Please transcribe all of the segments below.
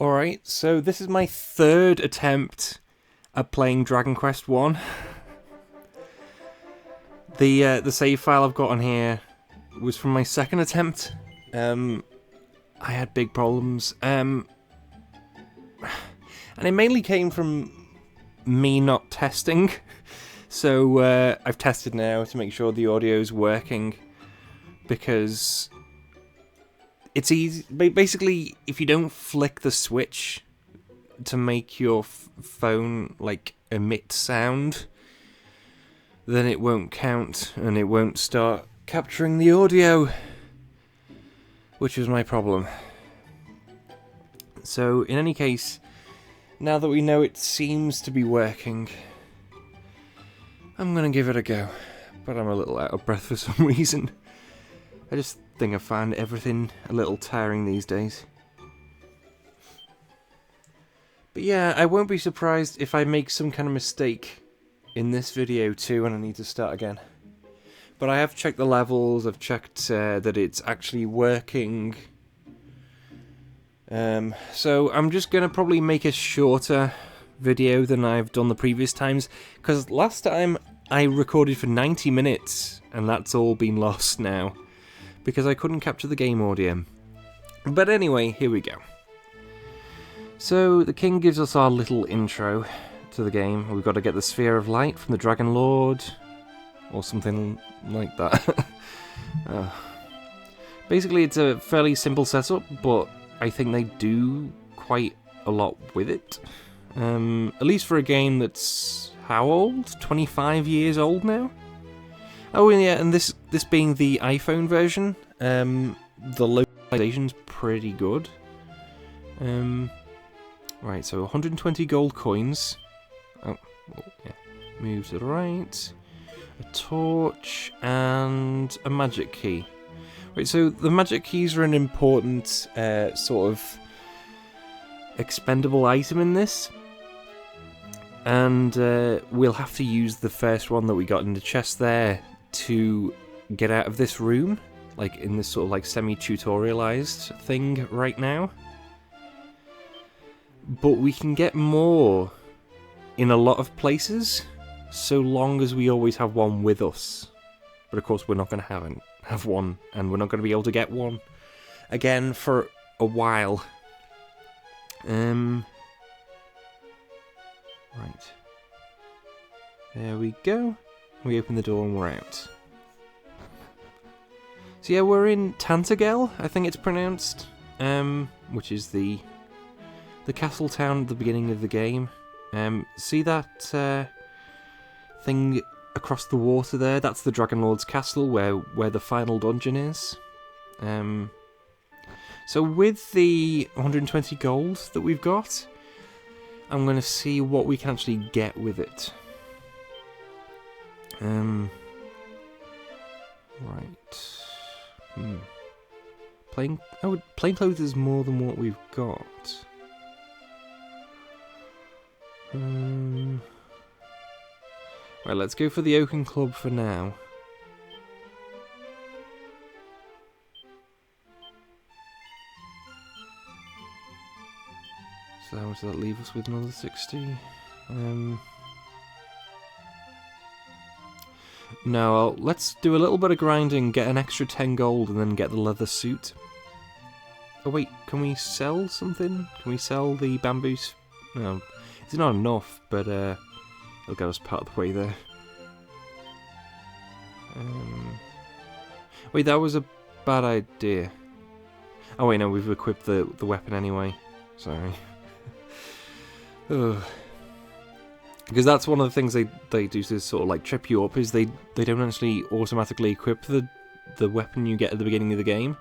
Alright, so this is my third attempt at playing Dragon Quest 1. The save file I've got on here was from my second attempt. I had big problems. And it mainly came from me not testing. So I've tested now to make sure the audio's working, because it's easy. Basically, if you don't flick the switch to make your phone like emit sound, then it won't count and it won't start capturing the audio, which was my problem. So in any case, now that we know it seems to be working, I'm gonna give it a go. But I'm a little out of breath for some reason. I just think I find everything a little tiring these days. But yeah, I won't be surprised if I make some kind of mistake in this video too and I need to start again. But I have checked the levels, I've checked that it's actually working. So I'm just going to probably make a shorter video than I've done the previous times, because last time I recorded for 90 minutes and that's all been lost now because I couldn't capture the game audio. But anyway, here we go. So the king gives us our little intro to the game. We've got to get the Sphere of Light from the Dragon Lord, or something like that. Basically, it's a fairly simple setup, but I think they do quite a lot with it. At least for a game that's how old? 25 years old now? Oh yeah, and this being the iPhone version, the localization's pretty good. Right, so 120 gold coins. Oh, yeah. Move to the right. A torch and a magic key. Right, so the magic keys are an important sort of expendable item in this. And we'll have to use the first one that we got in the chest there to get out of this room, like in this sort of like semi-tutorialized thing right now. But we can get more in a lot of places, so long as we always have one with us. But of course we're not going to have one, and we're not going to be able to get one again for a while. Right. There we go. We open the door and we're out. So yeah, we're in Tantagel, I think it's pronounced, which is the castle town at the beginning of the game. See that thing across the water there? That's the Dragon Lord's castle, where the final dungeon is. So with the 120 gold that we've got, I'm going to see what we can actually get with it. Right. Plain clothes is more than what we've got. Right, let's go for the Oaken Club for now. So how much does that leave us with? Another 60? No, let's do a little bit of grinding, get an extra 10 gold, and then get the leather suit. Oh wait, can we sell something? Can we sell the bamboo? No, it's not enough, but it'll get us part of the way there. Wait, that was a bad idea. Oh wait, no, we've equipped the weapon anyway. Sorry. Ugh. Because that's one of the things they do to sort of like trip you up, is they don't actually automatically equip the weapon you get at the beginning of the game.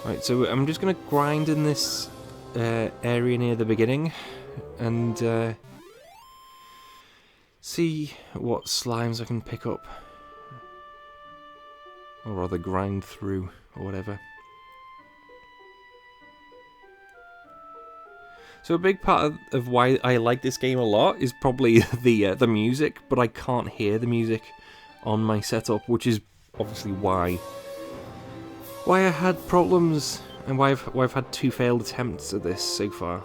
Right, so I'm just going to grind in this area near the beginning and see what slimes I can pick up. Or rather grind through, or whatever. So a big part of why I like this game a lot is probably the music, but I can't hear the music on my setup, which is obviously why I had problems and why I've had 2 failed attempts at this so far.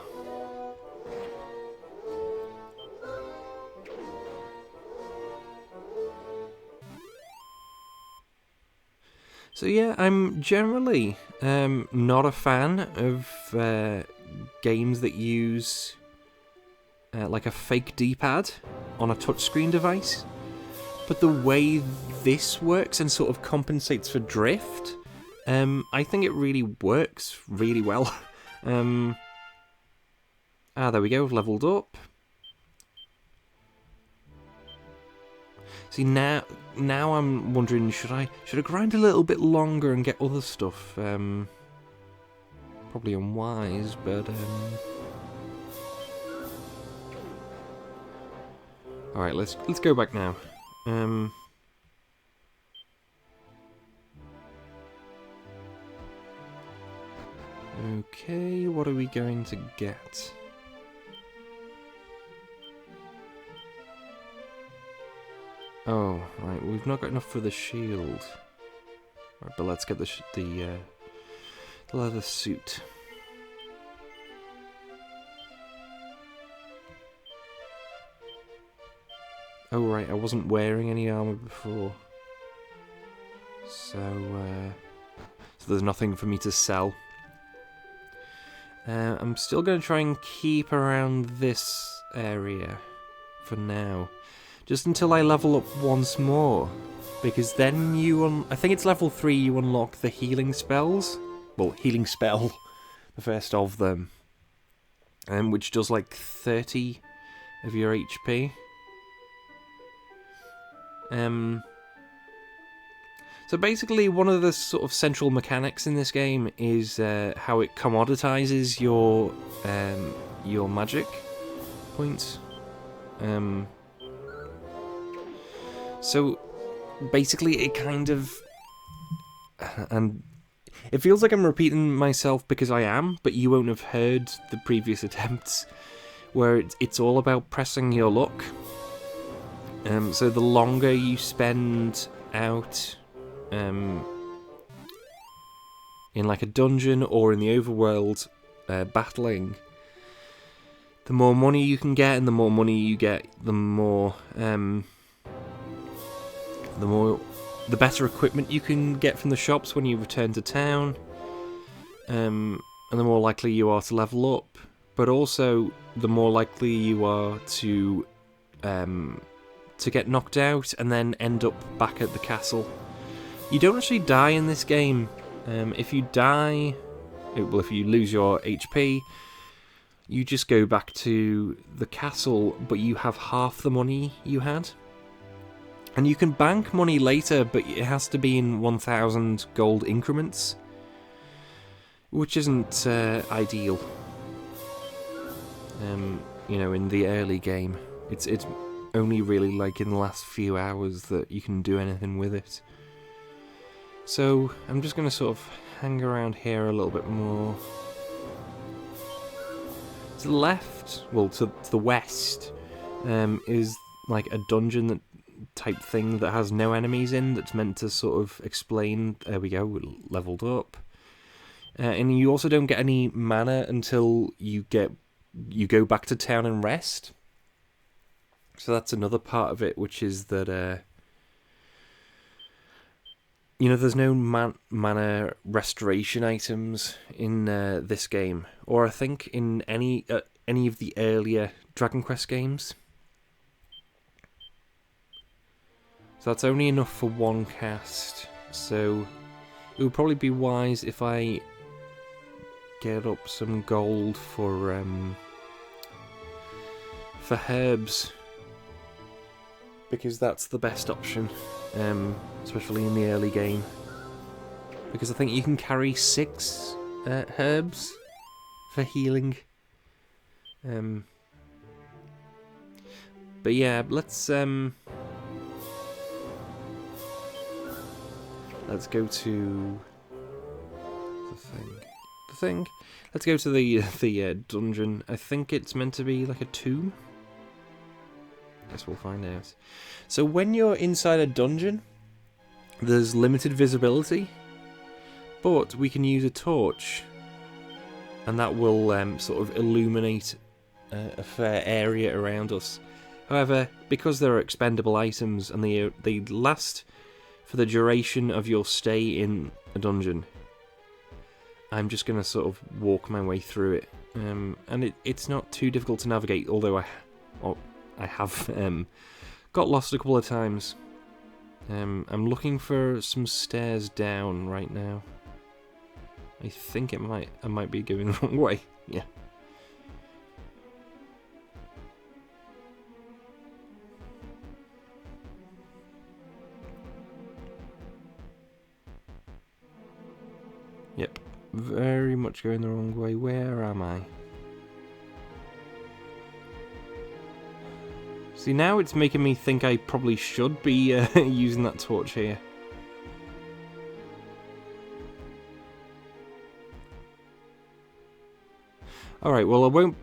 So yeah, I'm generally not a fan of games that use like a fake D-pad on a touchscreen device. But the way this works and sort of compensates for drift, I think it really works really well. There we go, leveled up. See, now I'm wondering, should I grind a little bit longer and get other stuff? Probably unwise, but all right, let's go back now. Okay, what are we going to get? Oh, right, we've not got enough for the shield. Right, but let's get the leather suit. Oh, right, I wasn't wearing any armor before. So there's nothing for me to sell. I'm still going to try and keep around this area for now. Just until I level up once more. Because then I think it's level 3 you unlock the healing spells. Well, healing spell. The first of them. Which does like 30 of your HP. So basically one of the sort of central mechanics in this game is how it commoditizes your magic points. So basically it kind of, and it feels like I'm repeating myself because I am, but you won't have heard the previous attempts where it's all about pressing your luck. So the longer you spend out in like a dungeon or in the overworld battling, the more money you can get, and the more money you get, the better equipment you can get from the shops when you return to town, and the more likely you are to level up. But also, the more likely you are to get knocked out and then end up back at the castle. You don't actually die in this game. If you die, if you lose your HP, you just go back to the castle, but you have half the money you had. And you can bank money later, but it has to be in 1,000 gold increments, which isn't ideal. In the early game, it's only really like in the last few hours that you can do anything with it. So I'm just going to sort of hang around here a little bit more. To the left, well, to the west, is like a dungeon type thing that has no enemies in, that's meant to sort of explain. There we go, leveled up. And you also don't get any mana until you go back to town and rest. So that's another part of it, which is that there's no mana restoration items in this game, or I think in any of the earlier Dragon Quest games. So that's only enough for one cast. So it would probably be wise if I get up some gold for herbs, because that's the best option, especially in the early game. Because I think you can carry 6 herbs for healing. But yeah, let's go to the thing. Let's go to the dungeon. I think it's meant to be like a tomb. Guess we'll find out. So when you're inside a dungeon, there's limited visibility, But we can use a torch, and that will sort of illuminate a fair area around us. However, because they're expendable items and they last for the duration of your stay in a dungeon, I'm just going to sort of walk my way through it. And it's not too difficult to navigate, although I have got lost a couple of times. I'm looking for some stairs down right now. I think I might be going the wrong way. Yeah. Yep. Very much going the wrong way. Where am I? See, now it's making me think I probably should be using that torch here. Alright, well I won't...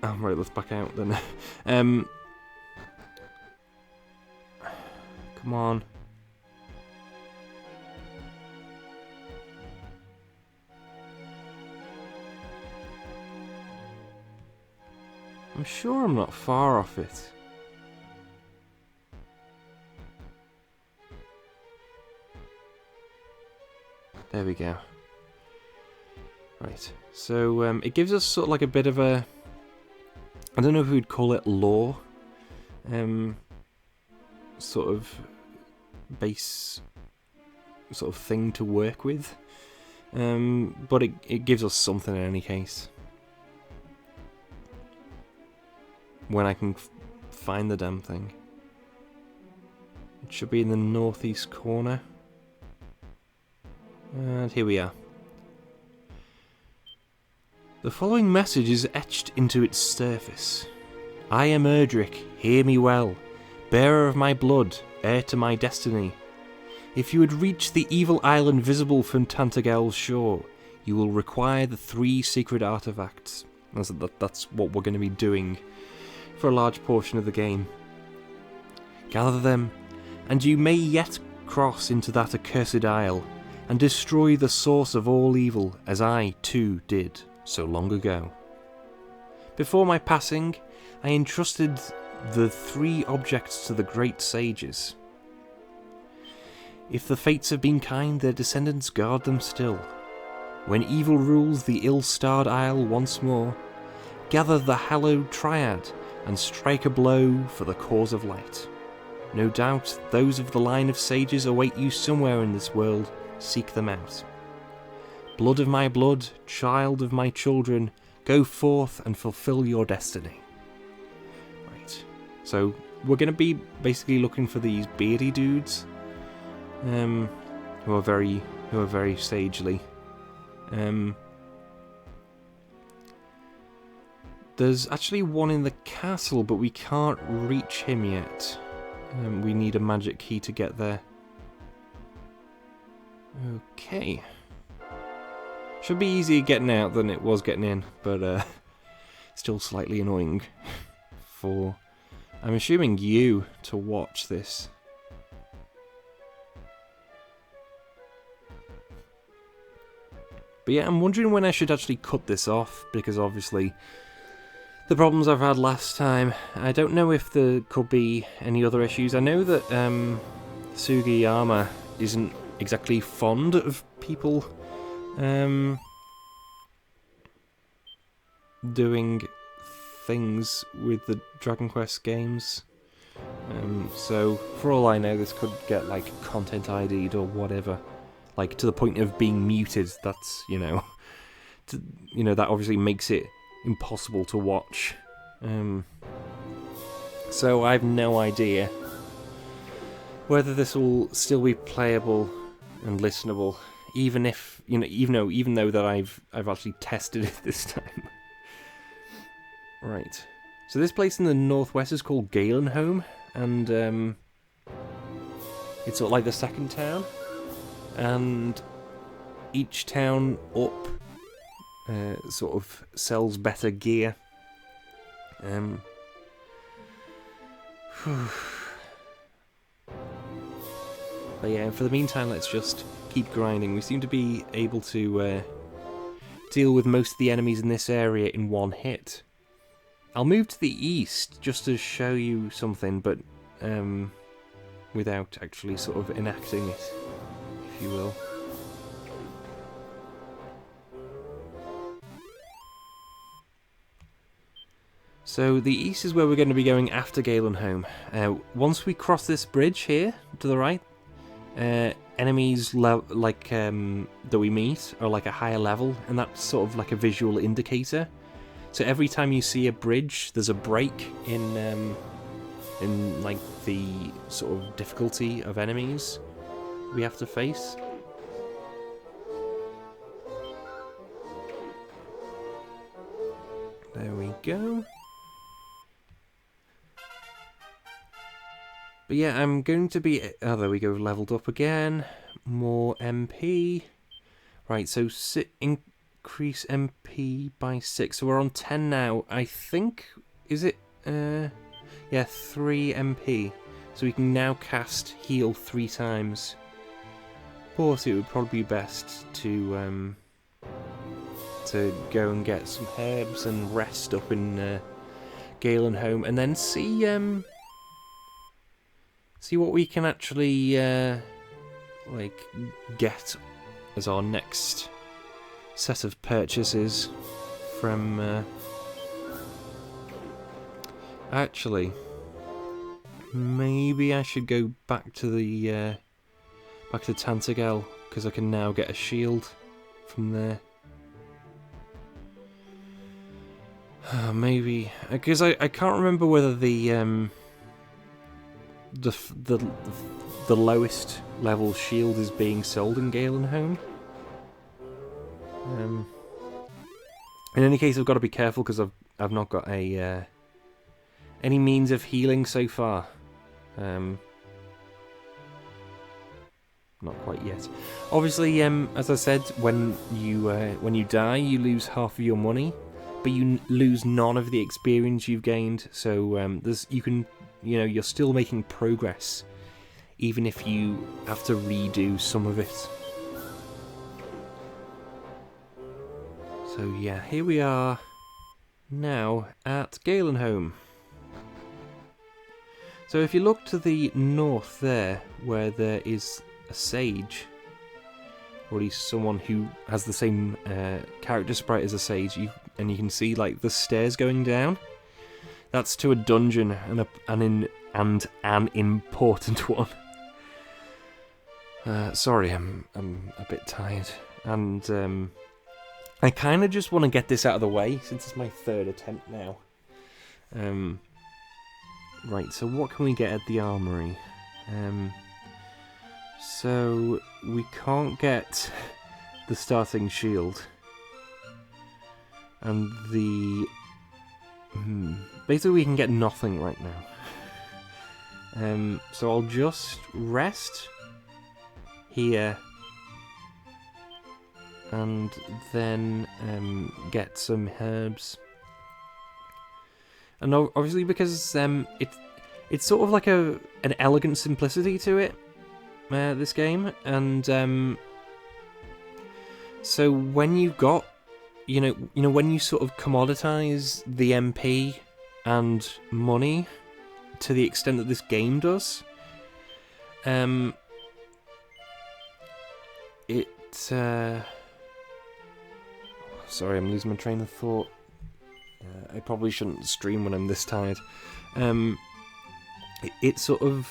Oh, right, let's back out then. Come on. I'm sure I'm not far off it. There we go. Right, so it gives us sort of like a bit of a... I don't know if we'd call it lore. Sort of base sort of thing to work with. But it gives us something in any case. When I can find the damn thing. It should be in the northeast corner. And here we are. The following message is etched into its surface. I am Erdrick, hear me well, bearer of my blood, heir to my destiny. If you would reach the evil island visible from Tantagel's shore, you will require the 3 secret artifacts. That's what we're going to be doing for a large portion of the game. Gather them, and you may yet cross into that accursed isle, and destroy the source of all evil, as I, too, did so long ago. Before my passing, I entrusted the 3 objects to the great sages. If the fates have been kind, their descendants guard them still. When evil rules the ill-starred isle once more, gather the hallowed triad and strike a blow for the cause of light. No doubt those of the line of sages await you somewhere in this world. Seek them out. Blood of my blood, child of my children, go forth and fulfill your destiny. Right. So we're going to be basically looking for these beardy dudes, who are very sagely. There's actually one in the castle, but we can't reach him yet. We need a magic key to get there. Okay. Should be easier getting out than it was getting in, but still slightly annoying for, I'm assuming, you to watch this. But yeah, I'm wondering when I should actually cut this off, because obviously the problems I've had last time, I don't know if there could be any other issues. I know that Sugiyama isn't exactly fond of people doing things with the Dragon Quest games. So for all I know, this could get like content ID'd or whatever, like to the point of being muted. That's that obviously makes it impossible to watch. So I have no idea whether this will still be playable and listenable, even though that I've actually tested it this time. Right. So this place in the northwest is called Galenholm, and it's sort of like the second town, and each town up sort of sells better gear. But yeah, for the meantime, let's just keep grinding. We seem to be able to deal with most of the enemies in this area in one hit. I'll move to the east just to show you something, but without actually sort of enacting it, if you will. So the east is where we're going to be going after Galenholm. Once we cross this bridge here to the right, enemies that we meet are like a higher level, and that's sort of like a visual indicator. So every time you see a bridge, there's a break in like the sort of difficulty of enemies we have to face. There we go. But yeah, I'm going to be... Oh, there we go, leveled up again. More MP. Right, so increase MP by 6. So we're on 10 now. I think... Is it... yeah, 3 MP. So we can now cast heal 3 times. But it would probably be best to go and get some herbs and rest up in Galenholm, and then see what we can actually like get as our next set of purchases from actually maybe I should go back to the back to Tantagel, because I can now get a shield from there. Maybe because I can't remember whether the lowest level shield is being sold in Galenholm. In any case, I've got to be careful because I've not got a any means of healing so far. Not quite yet. Obviously, as I said, when you die, you lose half of your money, but you lose none of the experience you've gained. So you're still making progress, even if you have to redo some of it. So yeah, here we are now at Galenholm. So if you look to the north there, where there is a sage, or at least someone who has the same character sprite as a sage, and you can see like the stairs going down. That's to a dungeon and an important one. Sorry, I'm a bit tired, and I kind of just want to get this out of the way since it's my 3rd attempt now. Right, so what can we get at the armory? So we can't get the starting shield, and the basically we can get nothing right now. So I'll just rest here and then get some herbs. And obviously because it's sort of like an elegant simplicity to it, this game, and so when you've got when you sort of commoditize the MP and money to the extent that this game does, sorry, I'm losing my train of thought. I probably shouldn't stream when I'm this tired. It sort of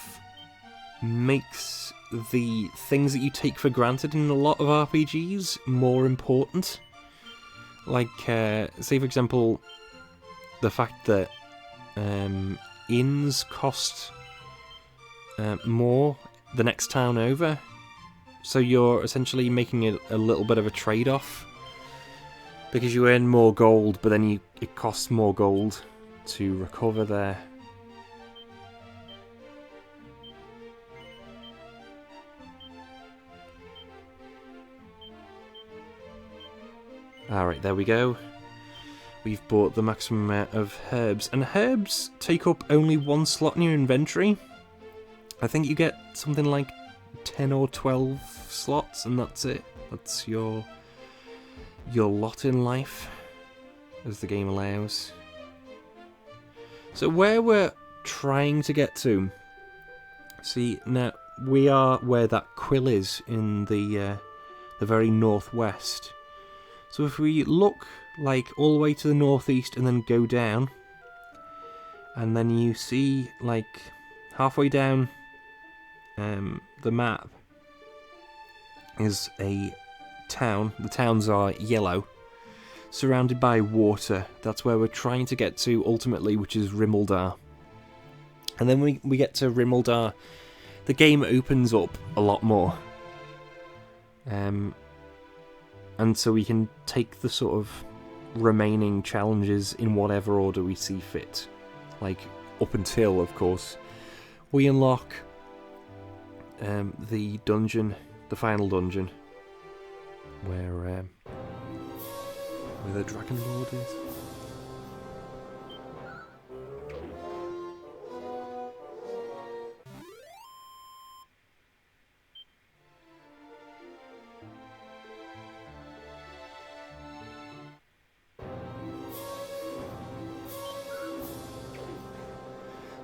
makes the things that you take for granted in a lot of RPGs more important. Like, say for example, the fact that inns cost more the next town over. So you're essentially making it a little bit of a trade-off, because you earn more gold, but then it costs more gold to recover there. Alright, there we go. We've bought the maximum amount of herbs. And herbs take up only 1 slot in your inventory. I think you get something like 10 or 12 slots, and that's it. That's your lot in life, as the game allows. So where we're trying to get to, see, now we are where that quill is in the very northwest. So if we look like all the way to the northeast and then go down, and then you see like halfway down the map is a town. The towns are yellow, surrounded by water. That's where we're trying to get to ultimately, which is Rimuldar. And then we get to Rimuldar, the game opens up a lot more. And so we can take the sort of remaining challenges in whatever order we see fit. Like, up until, of course, we unlock the dungeon, the final dungeon, where the Dragon Lord is.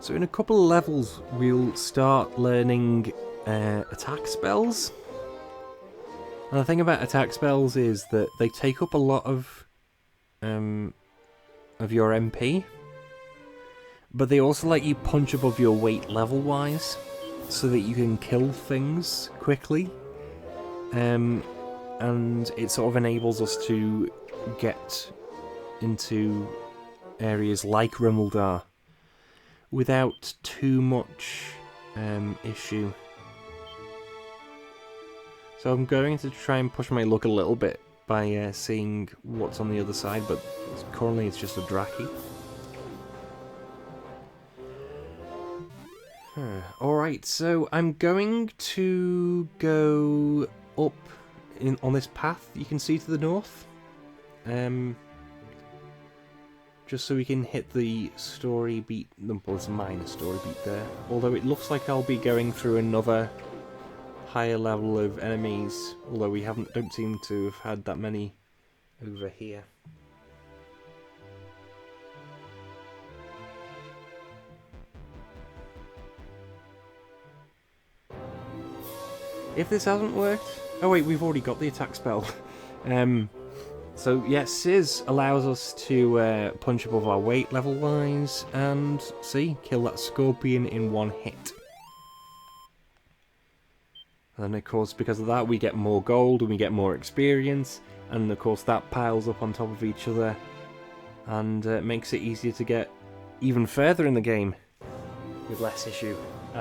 So in a couple of levels, we'll start learning attack spells. And the thing about attack spells is that they take up a lot of your MP, but they also let you punch above your weight level-wise, so that you can kill things quickly. And it sort of enables us to get into areas like Rimuldar without too much issue. So I'm going to try and push my luck a little bit by seeing what's on the other side, but currently it's just a Draki. Alright, so I'm going to go up on this path you can see to the north. Just so we can hit the story beat, well, it's a minor story beat there. Although it looks like I'll be going through another higher level of enemies, although we don't seem to have had that many over here. If this hasn't worked... Oh wait, we've already got the attack spell. So yeah, Sizz allows us to punch above our weight level-wise and, see, kill that scorpion in one hit. And of course, because of that, we get more gold and we get more experience, and of course that piles up on top of each other and makes it easier to get even further in the game with less issue.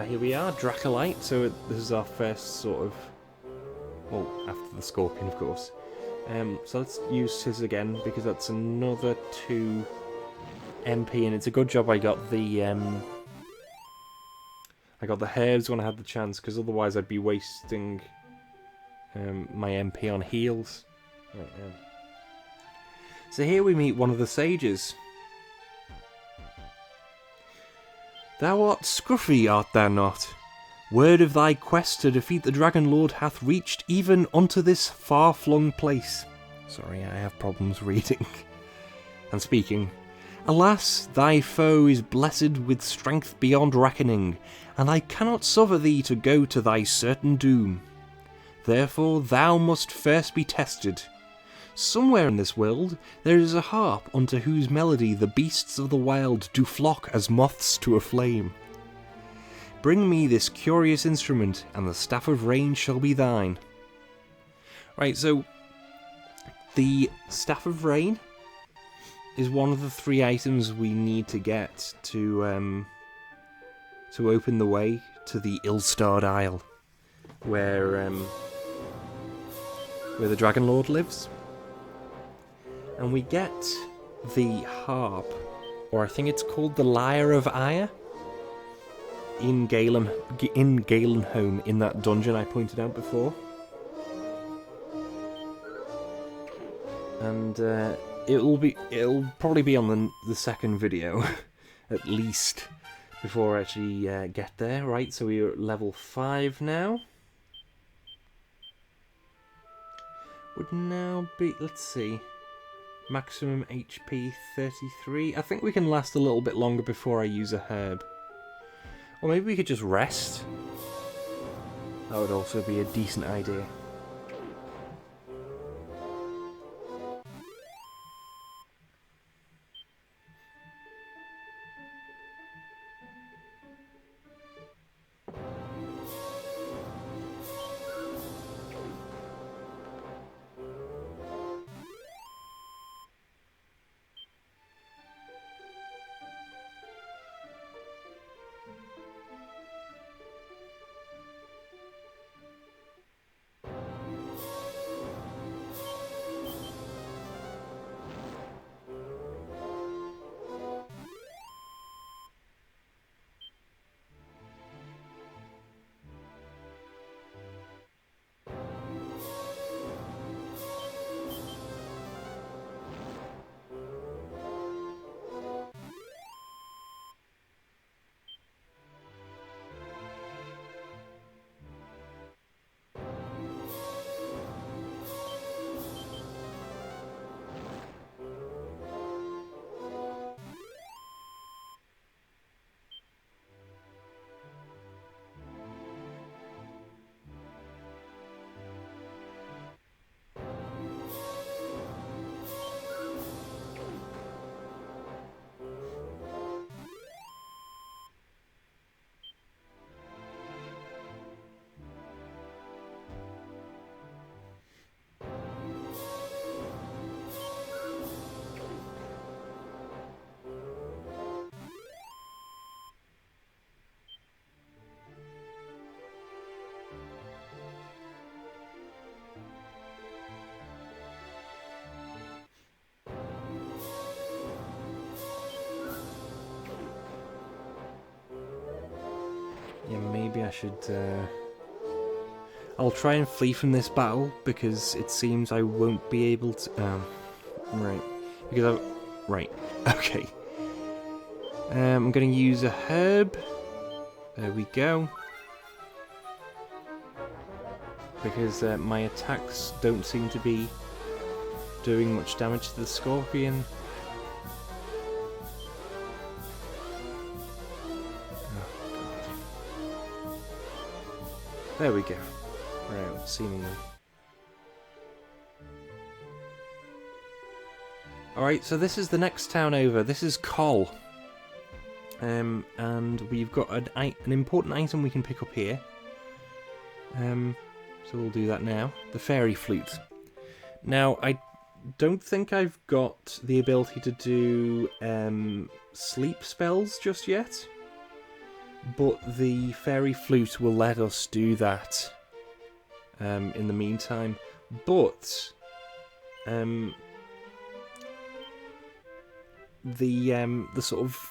Here we are, Dracolite, so this is our first sort of... well, after the scorpion, of course. So let's use Sizz again, because that's another 2 MP, and it's a good job I got the herbs when I had the chance, because otherwise I'd be wasting my MP on heals. Right, so here we meet one of the sages. Thou art Scruffy, art thou not? Word of thy quest to defeat the Dragon Lord hath reached even unto this far-flung place. Sorry, I have problems reading and speaking. Alas, thy foe is blessed with strength beyond reckoning, and I cannot suffer thee to go to thy certain doom. Therefore thou must first be tested. Somewhere in this world there is a harp unto whose melody the beasts of the wild do flock as moths to a flame. Bring me this curious instrument, and the Staff of Rain shall be thine. Right, so the Staff of Rain is one of the 3 items we need to get to open the way to the Ill-Starred Isle, where the Dragon Lord lives. And we get the harp, or I think it's called the Lyre of Ire, in Galenholm, in that dungeon I pointed out before. And it'll probably be on the second video, at least, before I actually get there. Right, so we're at level 5 now. would now be, let's see, maximum HP 33. I think we can last a little bit longer before I use a herb. Or maybe we could just rest. That would also be a decent idea. Yeah, maybe I should... I'll try and flee from this battle, because it seems I won't be able to... right. Because I... Right. Okay. I'm going to use a herb. There we go. Because my attacks don't seem to be doing much damage to the scorpion. There we go. Right, seemingly. Alright, so this is the next town over. This is Kol. And we've got an important item we can pick up here. So we'll do that now. The fairy flute. Now, I don't think I've got the ability to do sleep spells just yet. But the fairy flute will let us do that in the meantime. But the sort of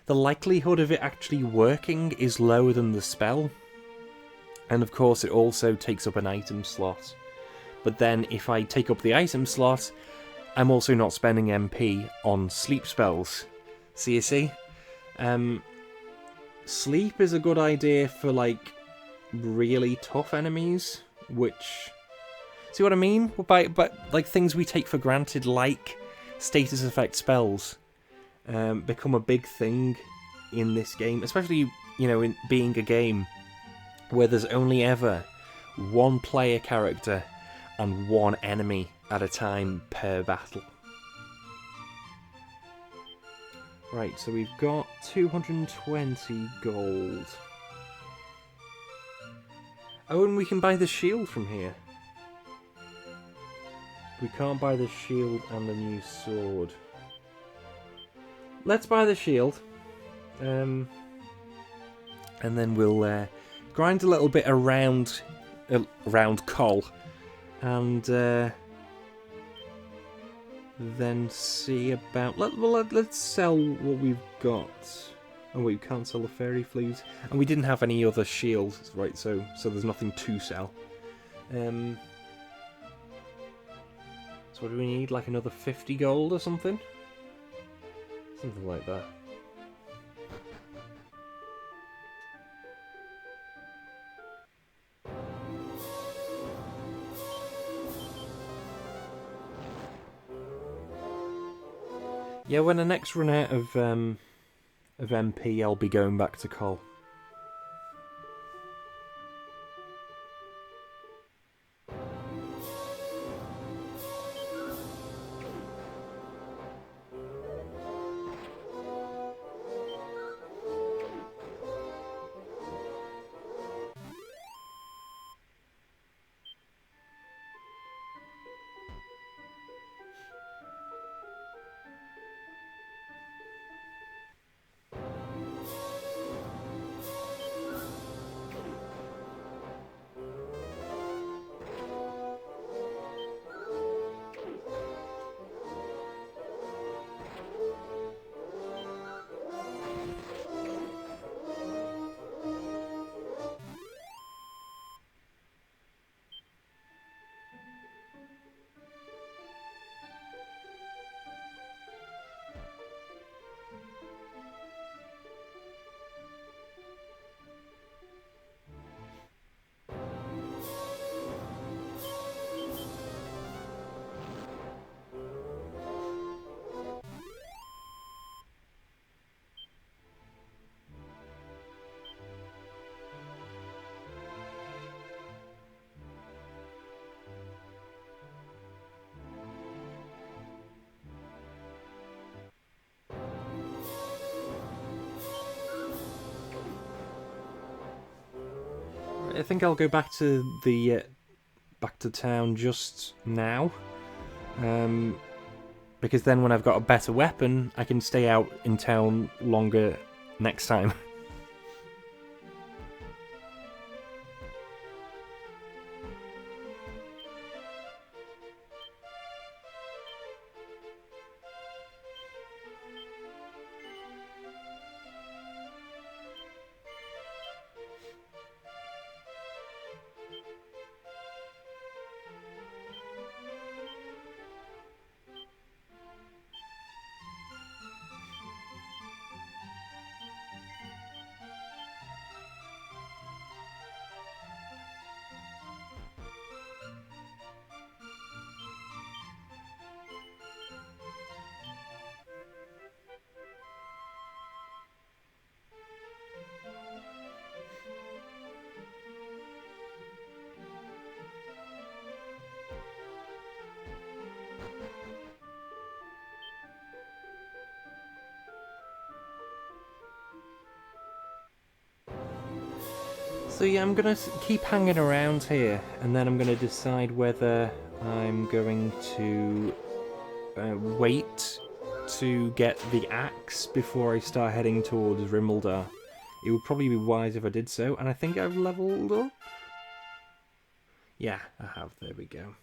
the likelihood of it actually working is lower than the spell. And of course it also takes up an item slot. But then if I take up the item slot, I'm also not spending MP on sleep spells. So you see? Sleep is a good idea for, like, really tough enemies, which... See what I mean? But like, things we take for granted, like status effect spells, become a big thing in this game, especially, you know, in being a game where there's only ever one player character and one enemy at a time per battle. Right, so we've got 220 gold. Oh, and we can buy the shield from here. We can't buy the shield and the new sword. Let's buy the shield. And then we'll grind a little bit around Kol. And then see about... Let's sell what we've got. Oh, we can't sell the fairy flute. And we didn't have any other shields, right? So there's nothing to sell. So what do we need? Like another 50 gold or something? Something like that. Yeah, when I next run out of MP, I'll be going back to Col. I think I'll go back to the back to town just now, because then when I've got a better weapon, I can stay out in town longer next time. So yeah, I'm gonna keep hanging around here, and then I'm gonna decide whether I'm going to wait to get the axe before I start heading towards Rimuldar. It would probably be wise if I did so, and I think I've leveled up. Yeah, I have. There we go.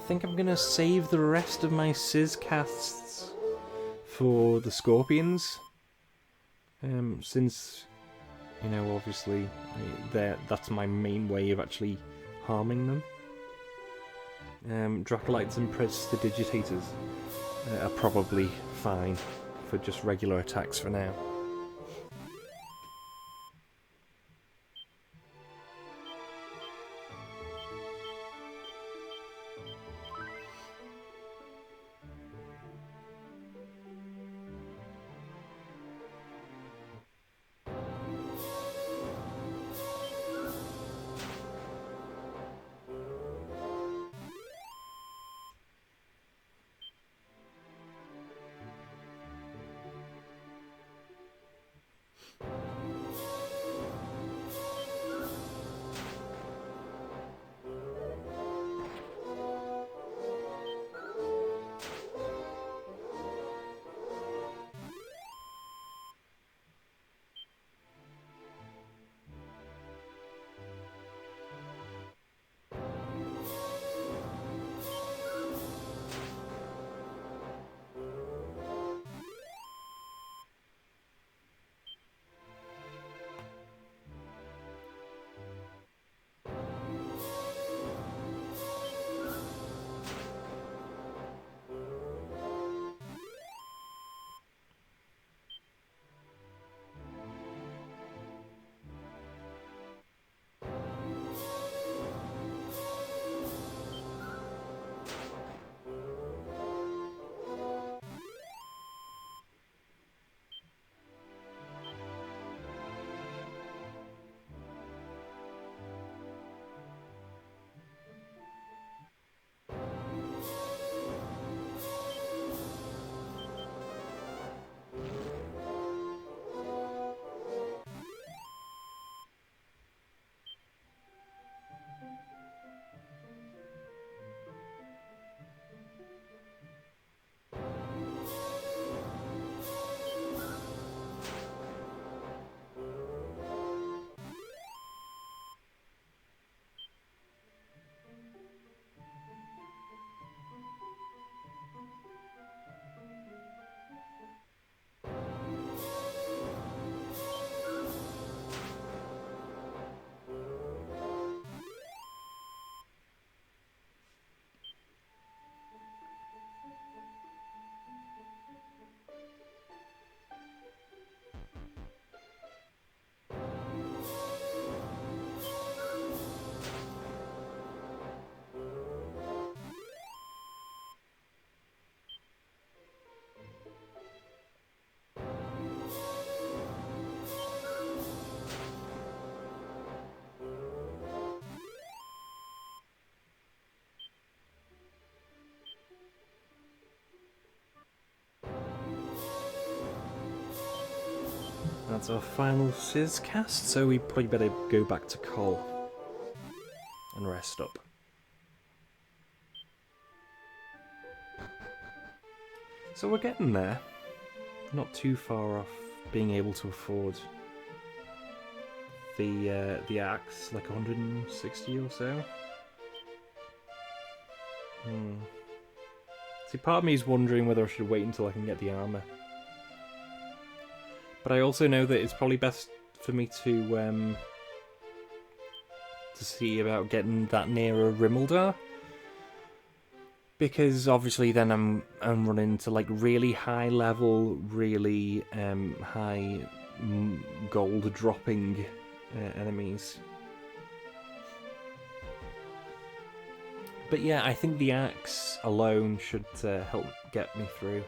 think I'm gonna save the rest of my Sizz casts for the Scorpions. Since, you know, obviously that's my main way of actually harming them. Dracolites and Prestidigitators are probably fine for just regular attacks for now. That's our final Sizz cast, so we probably better go back to Col and rest up. So we're getting there. Not too far off being able to afford the axe, like 160 or so. See, part of me is wondering whether I should wait until I can get the armor. But I also know that it's probably best for me to see about getting that nearer Rimuldar, because obviously then I'm running into like really high level, really high gold dropping enemies. But yeah, I think the axe alone should help get me through.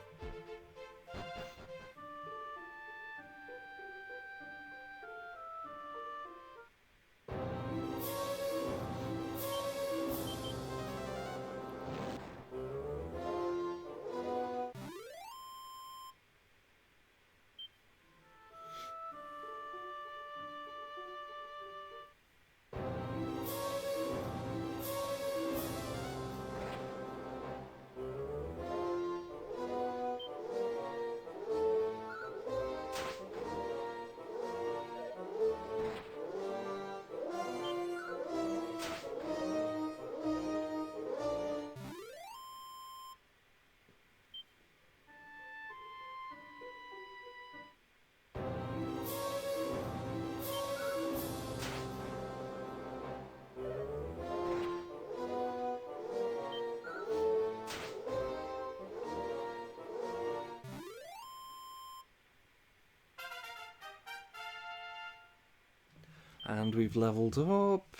And we've leveled up.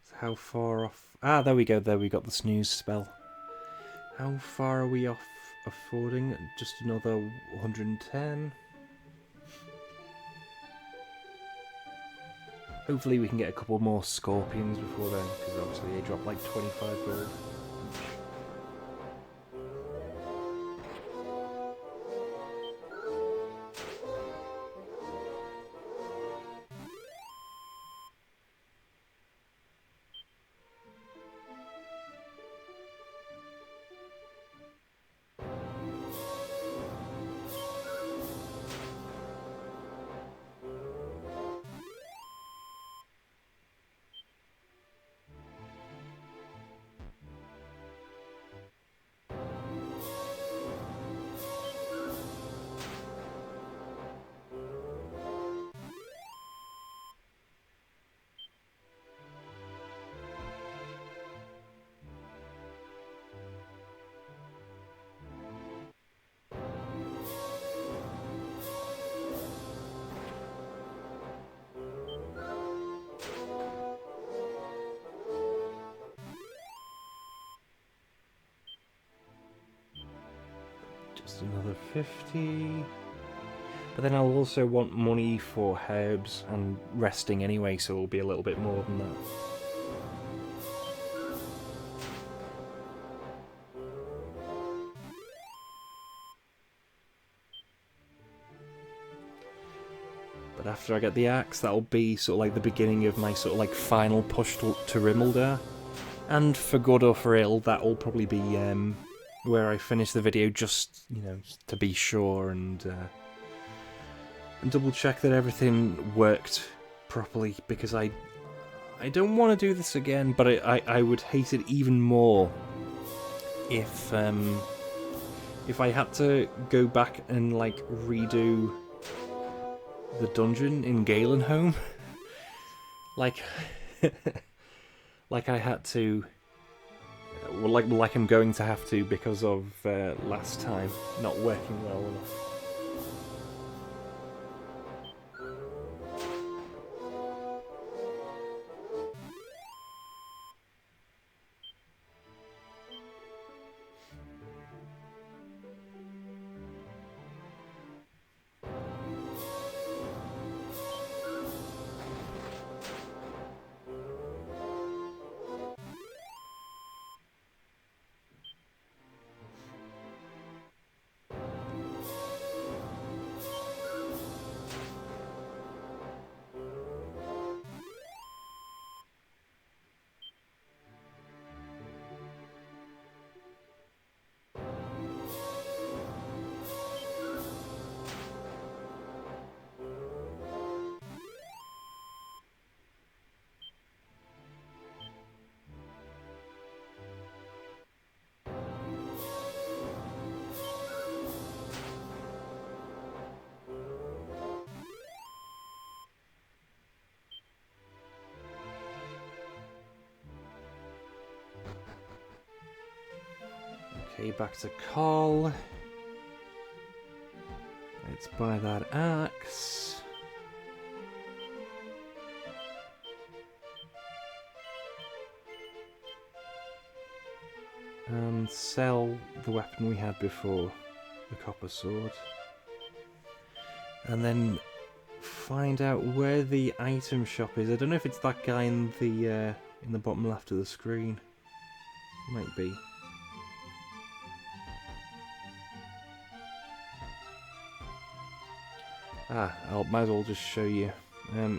So how far off? Ah, there we go. There we got the snooze spell. How far are we off affording? Just another 110. Hopefully we can get a couple more scorpions before then, because obviously they drop like 25 gold. Just another 50. But then I'll also want money for herbs and resting anyway, so it'll be a little bit more than that. But after I get the axe, that'll be sort of like the beginning of my sort of like final push to Rimuldar. And for good or for ill, that'll probably be where I finish the video, just, you know, to be sure and double check that everything worked properly, because I don't want to do this again, but I would hate it even more if I had to go back and like redo the dungeon in Galenholm. like like I had to, well, like I'm going to have to, because of last time not working well enough. Okay, back to Carl. Let's buy that axe. And sell the weapon we had before, the copper sword. And then find out where the item shop is. I don't know if it's that guy in the bottom left of the screen. Might be. I might as well just show you. Oh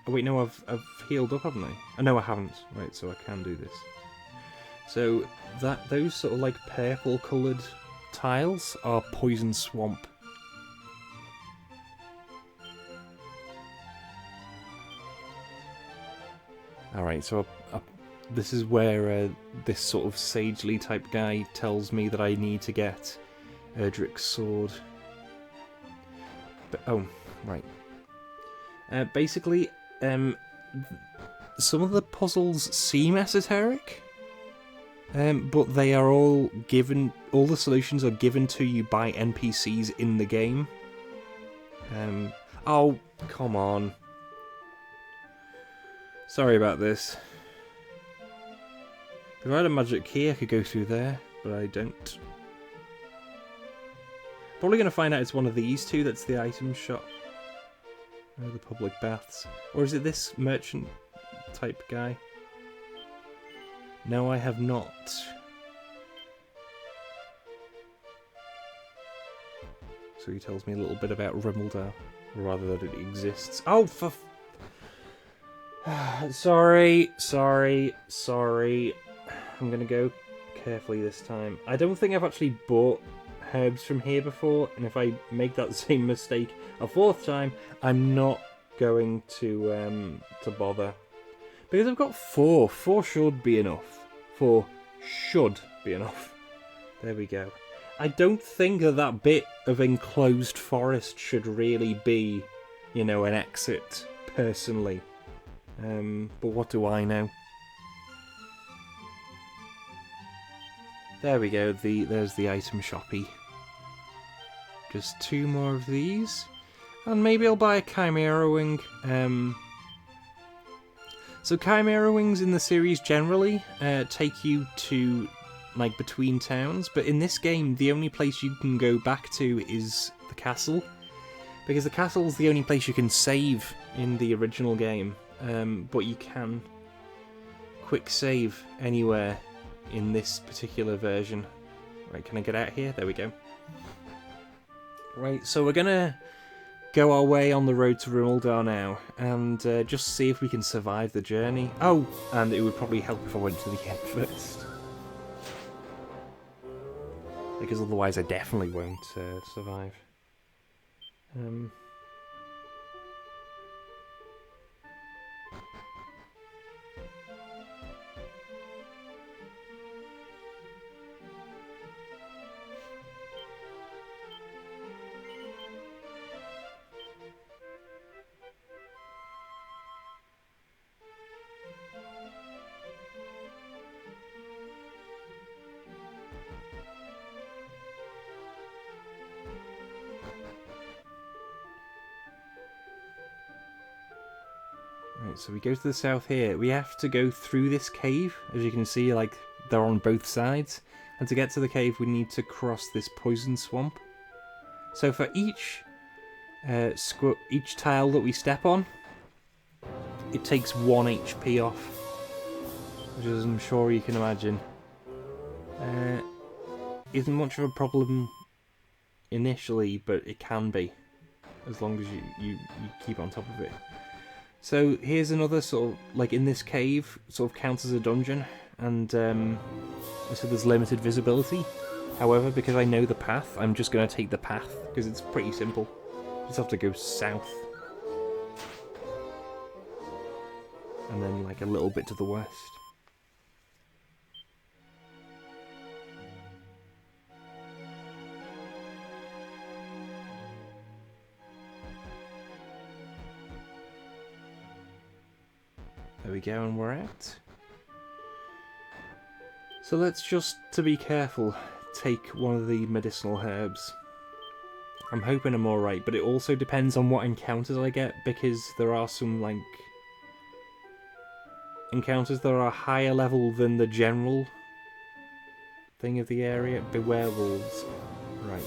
wait, no, I've healed up, haven't I? Oh, no, I haven't. Right, so I can do this. So those sort of like purple coloured tiles are poison swamp. Alright, so this is where this sort of sagely type guy tells me that I need to get Erdrick's sword. But, oh, right. Basically, some of the puzzles seem esoteric, but they are all given. All the solutions are given to you by NPCs in the game. Oh, come on! Sorry about this. If I had a magic key, I could go through there, but I don't. Probably going to find out it's one of these two that's the item shop. Or the public baths. Or is it this merchant type guy? No, I have not. So he tells me a little bit about Rimuldar. Or rather that it exists. Oh, for... Sorry. I'm going to go carefully this time. I don't think I've actually bought herbs from here before, and if I make that same mistake a fourth time, I'm not going to bother. Because I've got 4. 4 should be enough. 4 should be enough. There we go. I don't think that bit of enclosed forest should really be, you know, an exit, personally. But what do I know? There we go, there's the item shoppy. Just 2 more of these. And maybe I'll buy a Chimera Wing. So Chimera Wings in the series generally take you to, like, between towns. But in this game, the only place you can go back to is the castle. Because the castle's the only place you can save in the original game. But you can quick save anywhere in this particular version. Right, can I get out here? There we go. Right, so we're gonna go our way on the road to Rimuldar now, and just see if we can survive the journey. Oh, and it would probably help if I went to the end first. Because otherwise I definitely won't survive. Right, so we go to the south here. We have to go through this cave. As you can see, like, they're on both sides. And to get to the cave, we need to cross this poison swamp. So for each tile that we step on, it takes 1 HP off. Which, as I'm sure you can imagine, isn't much of a problem initially, but it can be. As long as you keep on top of it. So here's another sort of, like, in this cave, sort of counts as a dungeon, and so there's limited visibility. However, because I know the path, I'm just going to take the path, because it's pretty simple. You just have to go south. And then, like, a little bit to the west. There we go, and we're out. So let's just, to be careful, take one of the medicinal herbs. I'm hoping I'm alright, but it also depends on what encounters I get, because there are some, like, encounters that are higher level than the general thing of the area. Beware wolves. Right.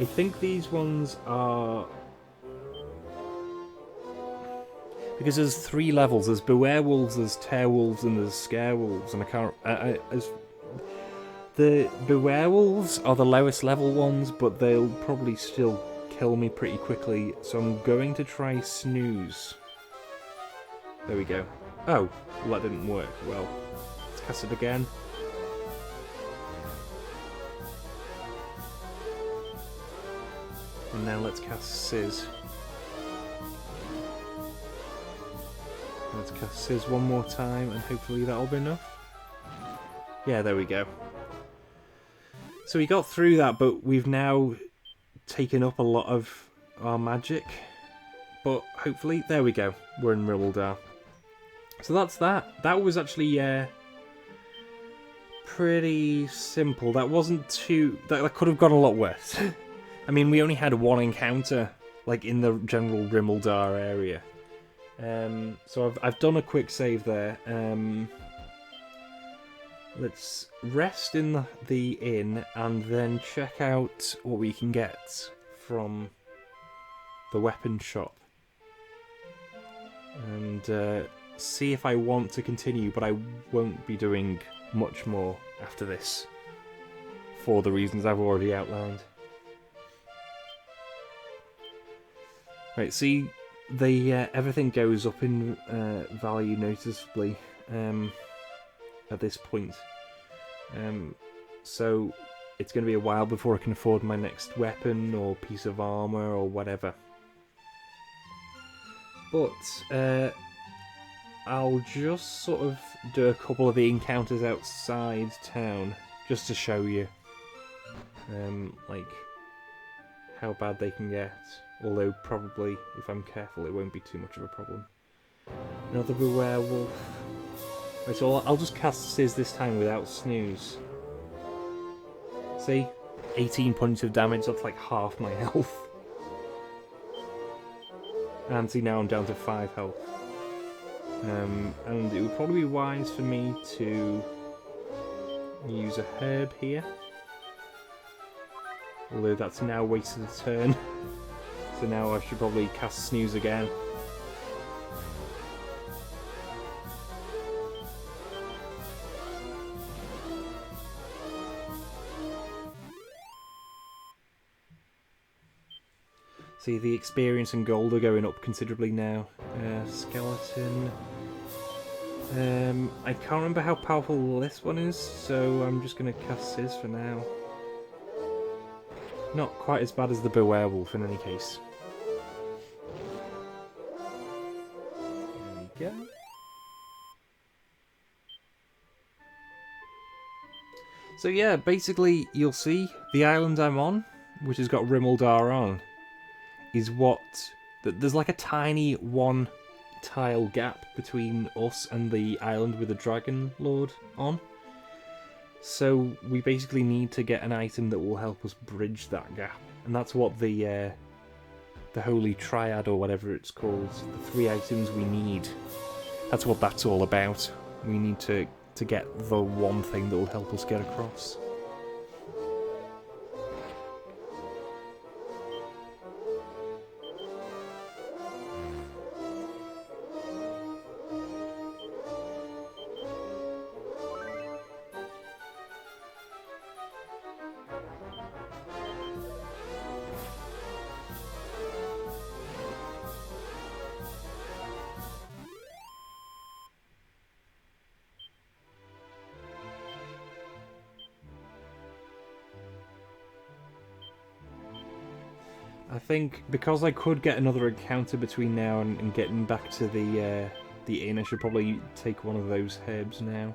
I think these ones are... Because there's 3 levels. There's Beware Wolves, there's Tear Wolves, and there's Scare Wolves. And I can't... the Beware Wolves are the lowest level ones, but they'll probably still kill me pretty quickly. So I'm going to try Snooze. There we go. Oh, well, that didn't work. Well, let's cast it again. And now let's cast Sizz. Let's cast Sizz one more time, and hopefully that'll be enough. Yeah, there we go. So we got through that, but we've now taken up a lot of our magic. But hopefully, there we go. We're in Rimuldar. So that's that. That was actually pretty simple. That wasn't too... That could have gone a lot worse. I mean, we only had 1 encounter, like, in the general Rimuldar area. So I've done a quick save there. Let's rest in the inn and then check out what we can get from the weapon shop. And see if I want to continue, but I won't be doing much more after this for the reasons I've already outlined. Right, see, everything goes up in value noticeably at this point. So it's going to be a while before I can afford my next weapon or piece of armour or whatever. But I'll just sort of do a couple of the encounters outside town just to show you like how bad they can get. Although probably, if I'm careful, it won't be too much of a problem. Another werewolf. Right, so I'll just cast Sizz this time without snooze. See? 18 points of damage, that's like half my health. And see, now I'm down to 5 health. And it would probably be wise for me to use a herb here. Although that's now wasted a turn. So now I should probably cast Snooze again. See, the experience and gold are going up considerably now. Skeleton. I can't remember how powerful this one is, so I'm just going to cast Sizz for now. Not quite as bad as the werewolf in any case. There we go. So yeah, basically you'll see the island I'm on, which has got Rimuldar on, is what... There's like a tiny one tile gap between us and the island with the Dragon Lord on. So we basically need to get an item that will help us bridge that gap. And that's what the Holy Triad, or whatever it's called, the 3 items we need. That's what that's all about. We need to get the one thing that will help us get across. I think because I could get another encounter between now and getting back to the inn, I should probably take one of those herbs now.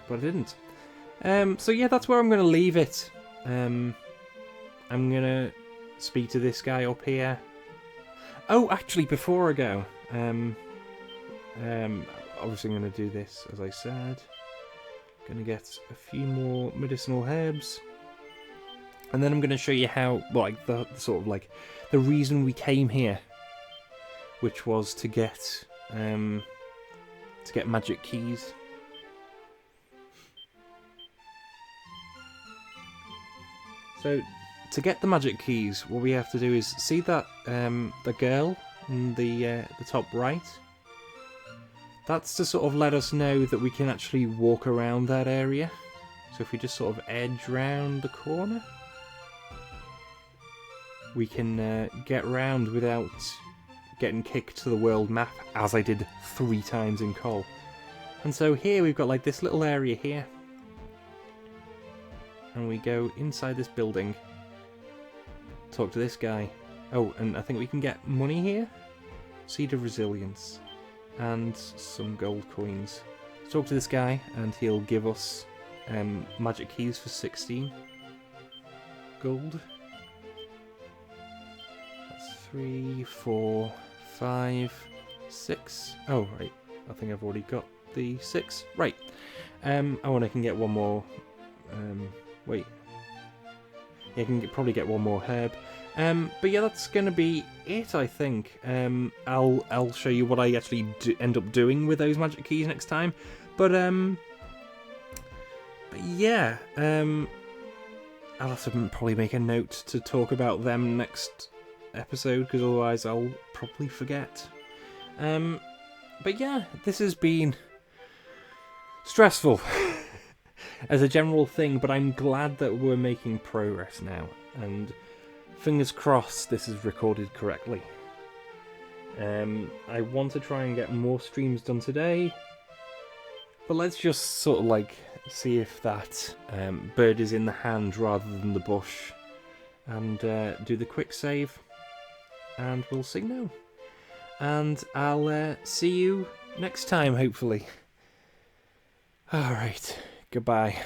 But I didn't. So yeah, that's where I'm going to leave it. I'm going to speak to this guy up here. Oh, actually, before I go, obviously I'm going to do this, as I said. Going to get a few more medicinal herbs. And then I'm going to show you how, like, the sort of, like, the reason we came here. Which was to get magic keys. So, to get the magic keys, what we have to do is, see that, the girl in the top right? That's to sort of let us know that we can actually walk around that area. So if we just sort of edge round the corner, we can get round without getting kicked to the world map, as I did 3 times in Col. And so here we've got like this little area here. And we go inside this building, talk to this guy. Oh, and I think we can get money here. Seed of Resilience. And some gold coins. Talk to this guy and he'll give us magic keys for 16 gold. 3, 4, 5, 6. Oh, right. I think I've already got the 6. Right. Oh, and I can get one more. Wait. Yeah, I can probably get one more herb. But yeah, that's gonna be it, I think. I'll show you what I actually end up doing with those magic keys next time. But yeah, I'll have to probably make a note to talk about them next episode, because otherwise I'll probably forget. But yeah, this has been stressful as a general thing, but I'm glad that we're making progress now, and fingers crossed this is recorded correctly. I want to try and get more streams done today, but let's just sort of like see if that bird is in the hand rather than the bush, and do the quick save, and we'll see now. And I'll see you next time, hopefully. Alright, goodbye.